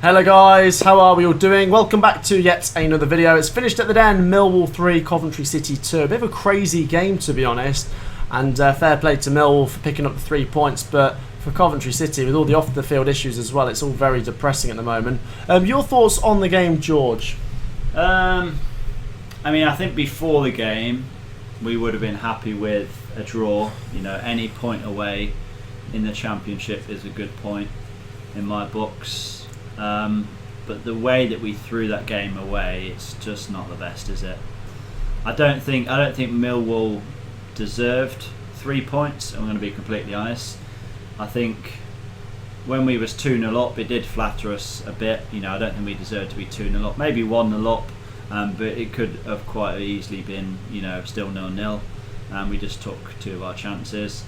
Hello guys, how are we all doing? Welcome back to yet another video. It's finished at the den, Millwall 3, Coventry City 2. A bit of a crazy game to be honest, and fair play to Millwall for picking up the 3 points, but for Coventry City, with all the off-the-field issues as well, it's all very depressing at the moment. Your thoughts on the game, George? I mean, I think before the game, we would have been happy with a draw. You know, any point away in the Championship is a good point in my books. But the way that we threw that game away, it's just not the best, is it? I don't think Millwall deserved 3 points. I'm going to be completely honest. I think when we was 2-0 up, it did flatter us a bit. You know, I don't think we deserved to be 2-0 up. Maybe 1-0 up, but it could have quite easily been, you know, still 0-0. We just took 2 of our chances.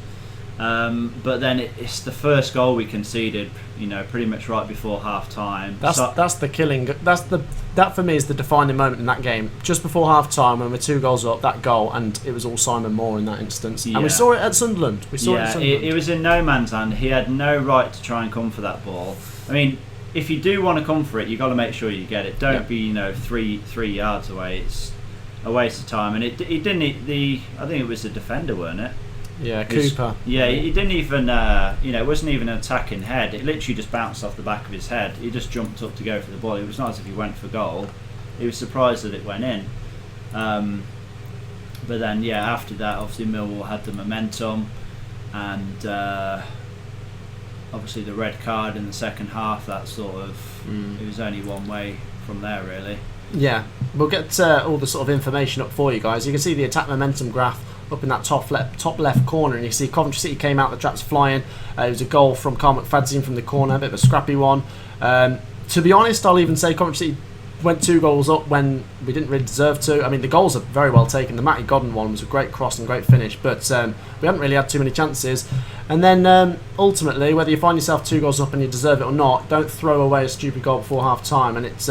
But then it's the first goal we conceded, you know, pretty much right before half time. That's the killing. That for me is the defining moment in that game. Just before half time, when we're 2 goals up, that goal, and it was all Simon Moore in that instance. Yeah. And we saw it at Sunderland. It was in no man's land. He had no right to try and come for that ball. I mean, if you do want to come for it, you've got to make sure you get it. Don't be, you know, three yards away. It's a waste of time. And it didn't. I think it was the defender, weren't it? Yeah, Cooper. He didn't even, you know, it wasn't even an attacking head. It literally just bounced off the back of his head. He just jumped up to go for the ball. It was not as if he went for goal. He was surprised that it went in. But then, yeah, after that, obviously Millwall had the momentum, and obviously the red card in the second half. That sort of, it was only one way from there, really. Yeah, we'll get all the sort of information up for you guys. You can see the attack momentum graph up in that top left corner, and you see Coventry City came out, the traps flying. It was a goal from Carl McFadzean from the corner, a bit of a scrappy one. To be honest, I'll even say Coventry City went 2 goals up when we didn't really deserve to. I mean, the goals are very well taken. The Matty Godden one was a great cross and great finish, but we hadn't really had too many chances. And then ultimately, whether you find yourself 2 goals up and you deserve it or not, don't throw away a stupid goal before half time. And it's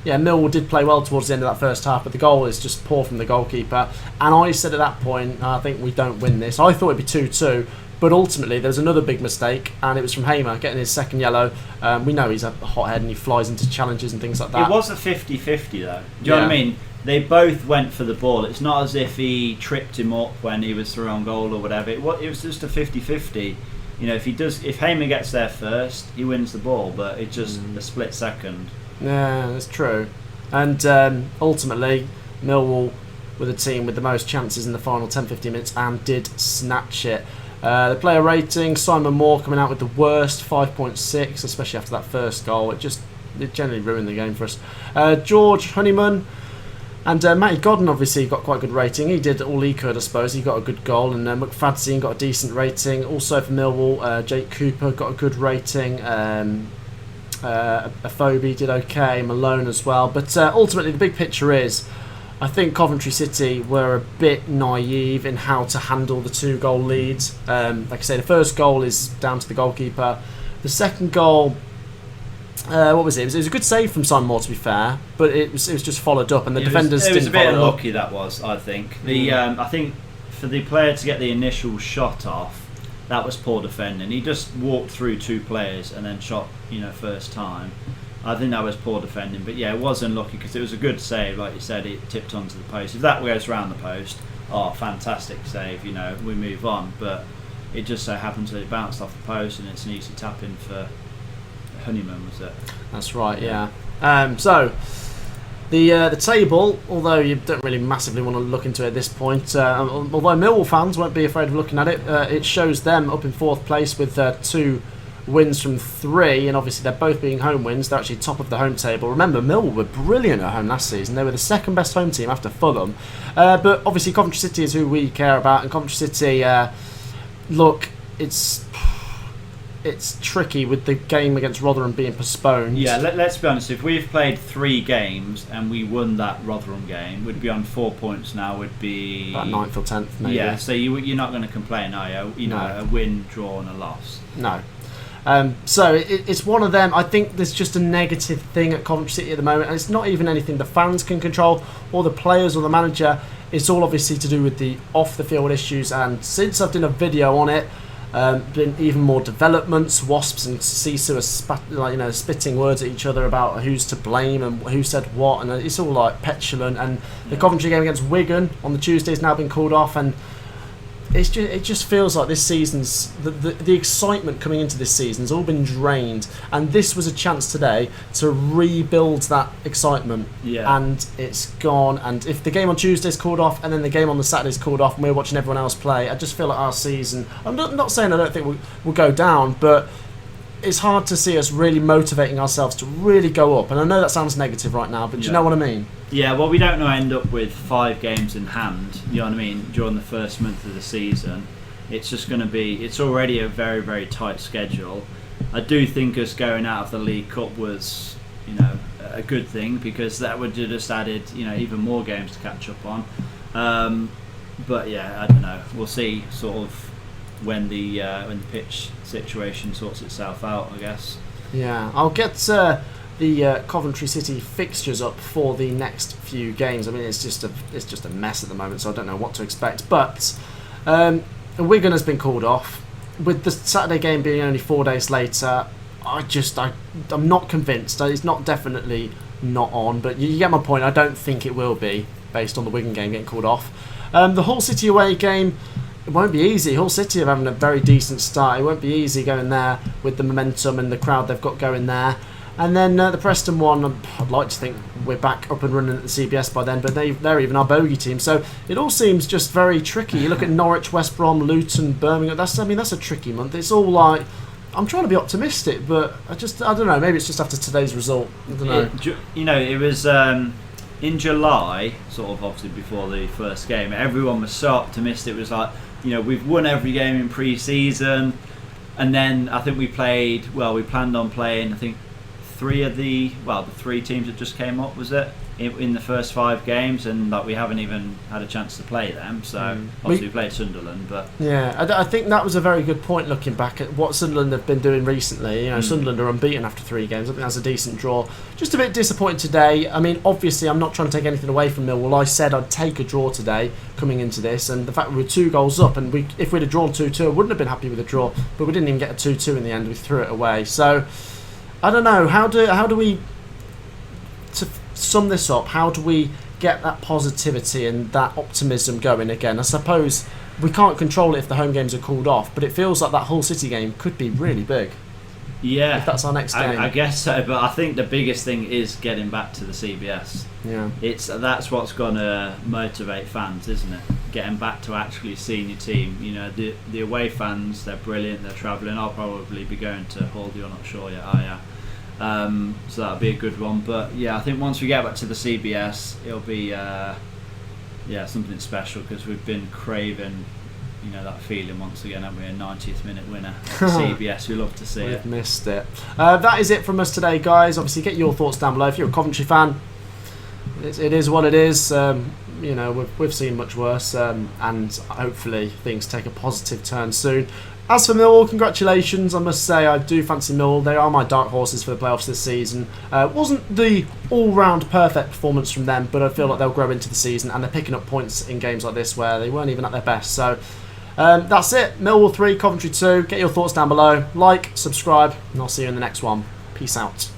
yeah, Millwall did play well towards the end of that first half, but the goal is just poor from the goalkeeper. And I said at that point, I think we don't win this. I thought it'd be 2-2, but ultimately there was another big mistake, and it was from Hamer getting his second yellow. We know he's a hothead and he flies into challenges and things like that. It was a 50-50 though. Do you know what I mean? They both went for the ball. It's not as if he tripped him up when he was through on goal or whatever. It was just a 50-50. You know, if Hamer gets there first, he wins the ball, but it's just a split second. Yeah, that's true. And ultimately, Millwall were the team with the most chances in the final 10-15 minutes and did snatch it. The player rating, Simon Moore coming out with the worst, 5.6, especially after that first goal. It generally ruined the game for us. George Honeyman and Matty Godden obviously got quite a good rating. He did all he could, I suppose. He got a good goal, and McFadzean got a decent rating. Also for Millwall, Jake Cooper got a good rating. Afobe did okay, Malone as well, but ultimately the big picture is I think Coventry City were a bit naive in how to handle the 2 goal leads. Like I say, the first goal is down to the goalkeeper. The second goal, what was it? It was a good save from Simon Moore, to be fair, but it was just followed up, and the defenders didn't follow up. It was a bit unlucky, that was, I think. I think for the player to get the initial shot off, that was poor defending. He just walked through 2 players and then shot, you know, first time. I think that was poor defending. But yeah, it was unlucky because it was a good save. Like you said, it tipped onto the post. If that goes round the post, fantastic save, you know, we move on. But it just so happens that it bounced off the post, and it's an easy tap in for Honeyman, was it? That's right, yeah. So the table, although you don't really massively want to look into it at this point, although Millwall fans won't be afraid of looking at it, it shows them up in 4th place with 2 wins from 3, and obviously they're both being home wins. They're actually top of the home table. Remember, Millwall were brilliant at home last season. They were the 2nd best home team after Fulham. But obviously Coventry City is who we care about, and Coventry City, look, it's tricky with the game against Rotherham being postponed. Yeah, let's be honest. If we've played 3 games and we won that Rotherham game, we'd be on 4 points now. Would be about 9th or 10th, maybe. Yeah, so you're not going to complain, are you? You know, a win, draw, and a loss. No. So it's one of them. I think there's just a negative thing at Coventry City at the moment, and it's not even anything the fans can control or the players or the manager. It's all obviously to do with the off-the-field issues, and since I've done a video on it, Been even more developments. Wasps and Sisu are spitting words at each other about who's to blame and who said what, and it's all like petulant. And the Coventry game against Wigan on the Tuesday has now been called off, and it just feels like this season's the excitement coming into this season has all been drained, and this was a chance today to rebuild that excitement. And it's gone. And if the game on Tuesday's called off and then the game on the Saturday's called off and we're watching everyone else play, I just feel like our season, I'm not saying I don't think we'll go down, but it's hard to see us really motivating ourselves to really go up. And I know that sounds negative right now, but do you know what I mean? Yeah, well, we don't end up with 5 games in hand, you know what I mean, during the first month of the season. It's just going to be, it's already a very, very tight schedule. I do think us going out of the League Cup was, a good thing, because that would have just added, even more games to catch up on. But yeah, I don't know. We'll see sort of when the pitch situation sorts itself out, I guess. Yeah, I'll get the Coventry City fixtures up for the next few games. I mean, it's just a mess at the moment, so I don't know what to expect. But Wigan has been called off. With the Saturday game being only 4 days later, I'm not convinced. It's not definitely not on, but you get my point. I don't think it will be, based on the Wigan game getting called off. The Hull City away game, it won't be easy. Hull City are having a very decent start. It won't be easy going there with the momentum and the crowd they've got going there. And then the Preston one, I'd like to think we're back up and running at the CBS by then, but they're even our bogey team. So it all seems just very tricky. You look at Norwich, West Brom, Luton, Birmingham. That's a tricky month. It's all like, I'm trying to be optimistic, but I don't know. Maybe it's just after today's result. I don't know. It was in July, sort of obviously before the first game. Everyone was so optimistic. It was like, we've won every game in pre-season, and then I think we planned on playing, I think, the 3 teams that just came up, was it, in the first 5 games, and we haven't even had a chance to play them. So obviously we played Sunderland, but I think that was a very good point, looking back at what Sunderland have been doing recently. Sunderland are unbeaten after 3 games. I think that's a decent draw. Just a bit disappointed today. I mean, obviously I'm not trying to take anything away from Millwall. I said I'd take a draw today coming into this, and the fact we were 2 goals up, and if we'd have drawn 2-2, I wouldn't have been happy with a draw, but we didn't even get a 2-2 in the end. We threw it away. So I don't know, how do we, to sum this up, how do we get that positivity and that optimism going again? I suppose we can't control it if the home games are called off, but it feels like that Hull City game could be really big. Yeah, if that's our next game. I guess so, but I think the biggest thing is getting back to the CBS. Yeah, that's what's going to motivate fans, isn't it? Getting back to actually seeing your team. The away fans, they're brilliant. They're travelling. I'll probably be going to Hull. You're not sure yet, are you? So that'll be a good one. But yeah, I think once we get back to the CBS, it'll be something special, because we've been craving that feeling once again, haven't we? A 90th minute winner at CBS. We love to see it. We've missed it. That is it from us today, guys. Obviously, get your thoughts down below. If you're a Coventry fan, it is what it is. We've seen much worse, and hopefully things take a positive turn soon. As for Millwall, congratulations. I must say, I do fancy Millwall. They are my dark horses for the playoffs this season. Wasn't the all-round perfect performance from them, but I feel like they'll grow into the season, and they're picking up points in games like this where they weren't even at their best. So that's it. Millwall 3, Coventry 2. Get your thoughts down below. Like, subscribe, and I'll see you in the next one. Peace out.